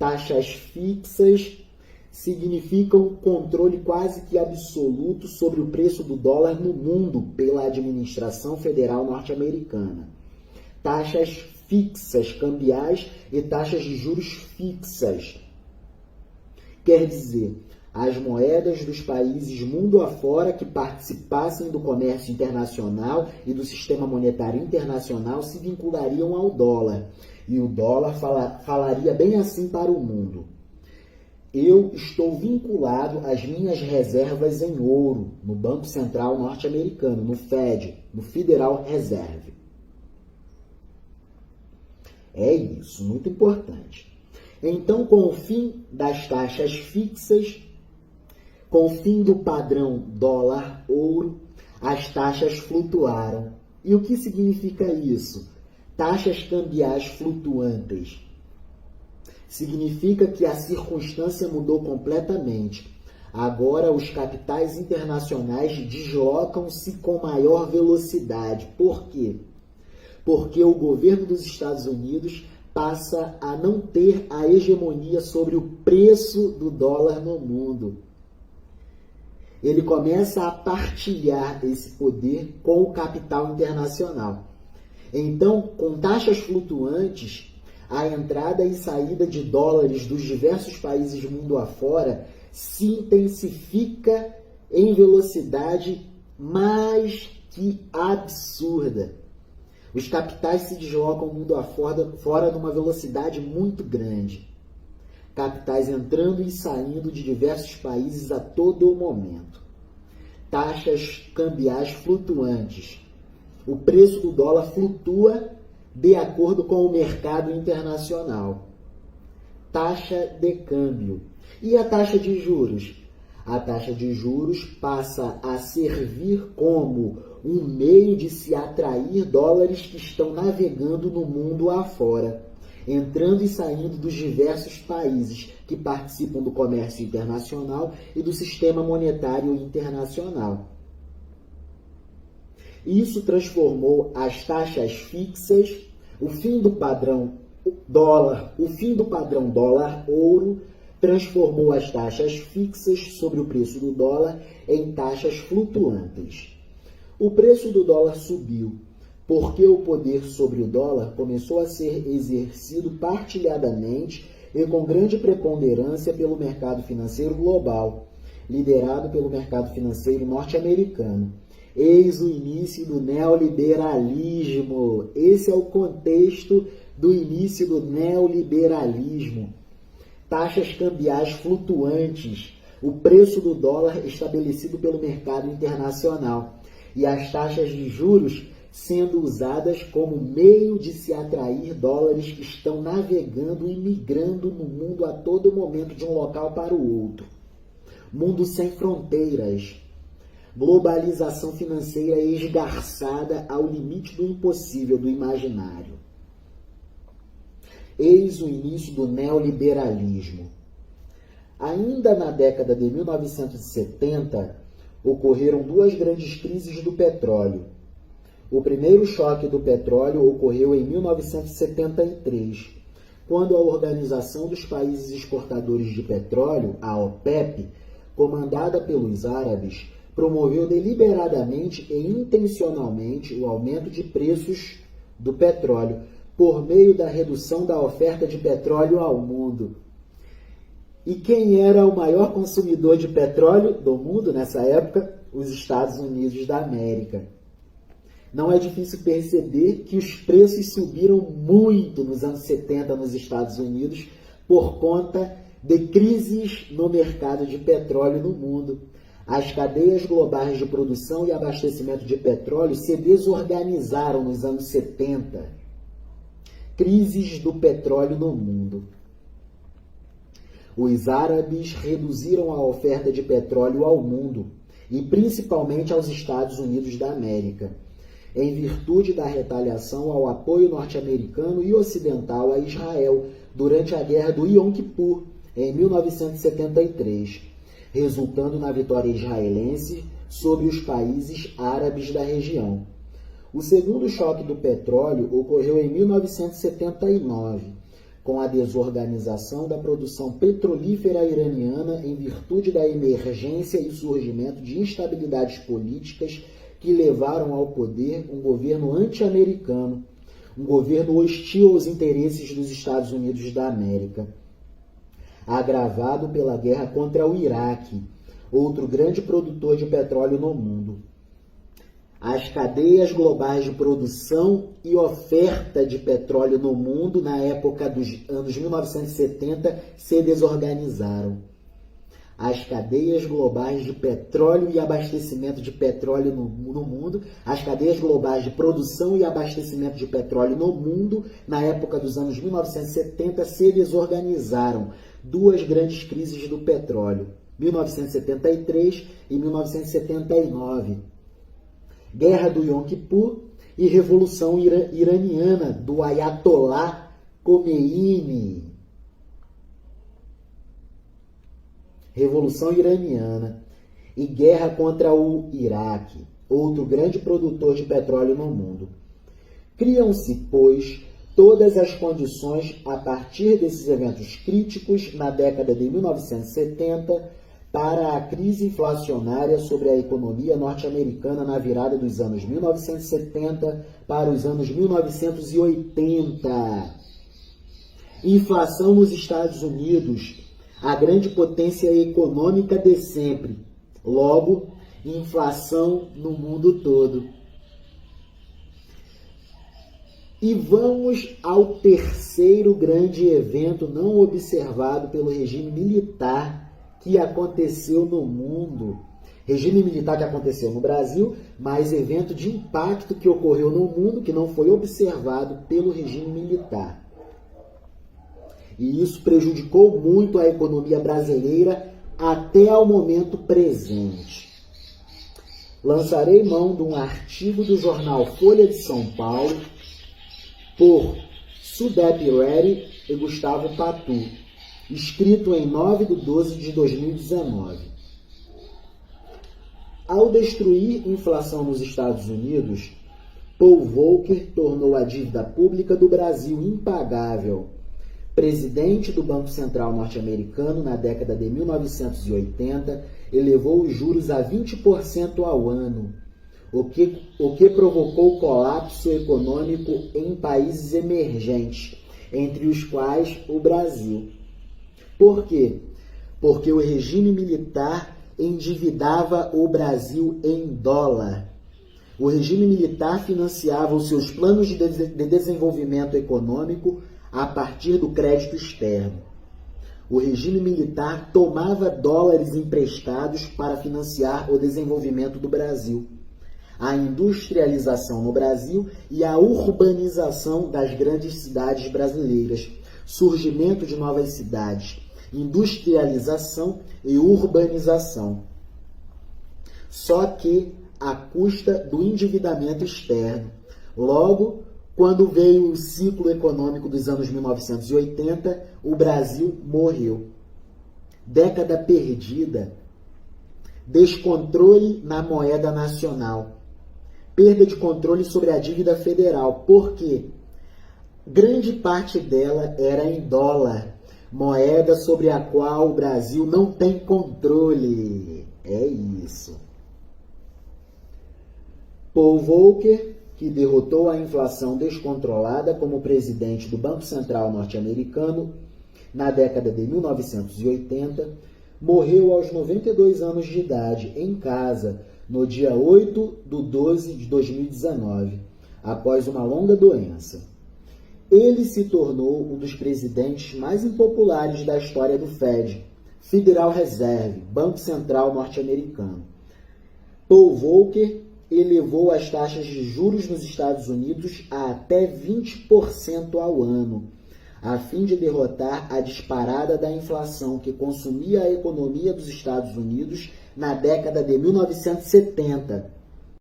Taxas fixas significam controle quase que absoluto sobre o preço do dólar no mundo pela administração federal norte-americana. Taxas fixas cambiais e taxas de juros fixas. Quer dizer, as moedas dos países mundo afora que participassem do comércio internacional e do sistema monetário internacional se vinculariam ao dólar. E o dólar falaria bem assim para o mundo: eu estou vinculado às minhas reservas em ouro no Banco Central norte-americano, no Fed, no Federal Reserve. É isso, muito importante. Então, com o fim das taxas fixas, com o fim do padrão dólar-ouro, as taxas flutuaram. E o que significa isso? Taxas cambiais flutuantes. Significa que a circunstância mudou completamente. Agora os capitais internacionais deslocam-se com maior velocidade. Por quê? Porque o governo dos Estados Unidos passa a não ter a hegemonia sobre o preço do dólar no mundo. Ele começa a partilhar esse poder com o capital internacional. Então, com taxas flutuantes, a entrada e saída de dólares dos diversos países mundo afora se intensifica em velocidade mais que absurda. Os capitais se deslocam mundo afora numa velocidade muito grande. Capitais entrando e saindo de diversos países a todo momento. Taxas cambiais flutuantes. O preço do dólar flutua de acordo com o mercado internacional. Taxa de câmbio. E a taxa de juros? A taxa de juros passa a servir como um meio de se atrair dólares que estão navegando no mundo afora, entrando e saindo dos diversos países que participam do comércio internacional e do sistema monetário internacional. Isso transformou as taxas fixas, o fim do padrão dólar-ouro, transformou as taxas fixas sobre o preço do dólar em taxas flutuantes. O preço do dólar subiu porque o poder sobre o dólar começou a ser exercido partilhadamente e com grande preponderância pelo mercado financeiro global, liderado pelo mercado financeiro norte-americano. Eis o início do neoliberalismo. Esse é o contexto do início do neoliberalismo. Taxas cambiais flutuantes, o preço do dólar estabelecido pelo mercado internacional e as taxas de juros sendo usadas como meio de se atrair dólares que estão navegando e migrando no mundo a todo momento de um local para o outro. Mundo sem fronteiras. Globalização financeira esgarçada ao limite do impossível, do imaginário. Eis o início do neoliberalismo. Ainda na década de 1970, ocorreram duas grandes crises do petróleo. O primeiro choque do petróleo ocorreu em 1973, quando a Organização dos Países Exportadores de Petróleo, a OPEP, comandada pelos árabes, promoveu deliberadamente e intencionalmente o aumento de preços do petróleo por meio da redução da oferta de petróleo ao mundo. E quem era o maior consumidor de petróleo do mundo nessa época? Os Estados Unidos da América. Não é difícil perceber que os preços subiram muito nos anos 70 nos Estados Unidos por conta de crises no mercado de petróleo no mundo. As cadeias globais de produção e abastecimento de petróleo se desorganizaram nos anos 70. Crises do petróleo no mundo. Os árabes reduziram a oferta de petróleo ao mundo, e principalmente aos Estados Unidos da América, em virtude da retaliação ao apoio norte-americano e ocidental a Israel durante a Guerra do Yom Kippur, em 1973, resultando na vitória israelense sobre os países árabes da região. O segundo choque do petróleo ocorreu em 1979, com a desorganização da produção petrolífera iraniana em virtude da emergência e surgimento de instabilidades políticas que levaram ao poder um governo anti-americano, um governo hostil aos interesses dos Estados Unidos da América, agravado pela guerra contra o Iraque, outro grande produtor de petróleo no mundo. As cadeias globais de produção e oferta de petróleo no mundo na época dos anos 1970 se desorganizaram. As cadeias globais de petróleo e abastecimento de petróleo no mundo, as cadeias globais de produção e abastecimento de petróleo no mundo, na época dos anos 1970, se desorganizaram. Duas grandes crises do petróleo, 1973 e 1979. Guerra do Yom Kippur e Revolução Iraniana do Ayatollah Khomeini. Revolução Iraniana e guerra contra o Iraque, outro grande produtor de petróleo no mundo. Criam-se, pois, todas as condições a partir desses eventos críticos na década de 1970 para a crise inflacionária sobre a economia norte-americana na virada dos anos 1970 para os anos 1980. Inflação nos Estados Unidos, a grande potência econômica de sempre. Logo, inflação no mundo todo. E vamos ao terceiro grande evento não observado pelo regime militar que aconteceu no mundo. Regime militar que aconteceu no Brasil, mas evento de impacto que ocorreu no mundo que não foi observado pelo regime militar. E isso prejudicou muito a economia brasileira até ao momento presente. Lançarei mão de um artigo do jornal Folha de São Paulo por Sudep Reddy e Gustavo Patu, escrito em 9/12/2019. Ao destruir inflação nos Estados Unidos, Paul Volcker tornou a dívida pública do Brasil impagável. Presidente do Banco Central norte-americano na década de 1980, elevou os juros a 20% ao ano, o que provocou colapso econômico em países emergentes, entre os quais o Brasil. Por quê? Porque o regime militar endividava o Brasil em dólar. O regime militar financiava os seus planos de desenvolvimento econômico a partir do crédito externo. O regime militar tomava dólares emprestados para financiar o desenvolvimento do Brasil, a industrialização no Brasil e a urbanização das grandes cidades brasileiras, surgimento de novas cidades, industrialização e urbanização. Só que à custa do endividamento externo. Logo, quando veio o ciclo econômico dos anos 1980, o Brasil morreu. Década perdida. Descontrole na moeda nacional. Perda de controle sobre a dívida federal. Por quê? Grande parte dela era em dólar, moeda sobre a qual o Brasil não tem controle. É isso. Paul Volcker, que derrotou a inflação descontrolada como presidente do Banco Central norte-americano na década de 1980, morreu aos 92 anos de idade em casa no dia 8/12/2019, após uma longa doença. Ele se tornou um dos presidentes mais impopulares da história do Fed, Federal Reserve, Banco Central norte-americano. Paul Volcker elevou as taxas de juros nos Estados Unidos a até 20% ao ano, a fim de derrotar a disparada da inflação que consumia a economia dos Estados Unidos na década de 1970.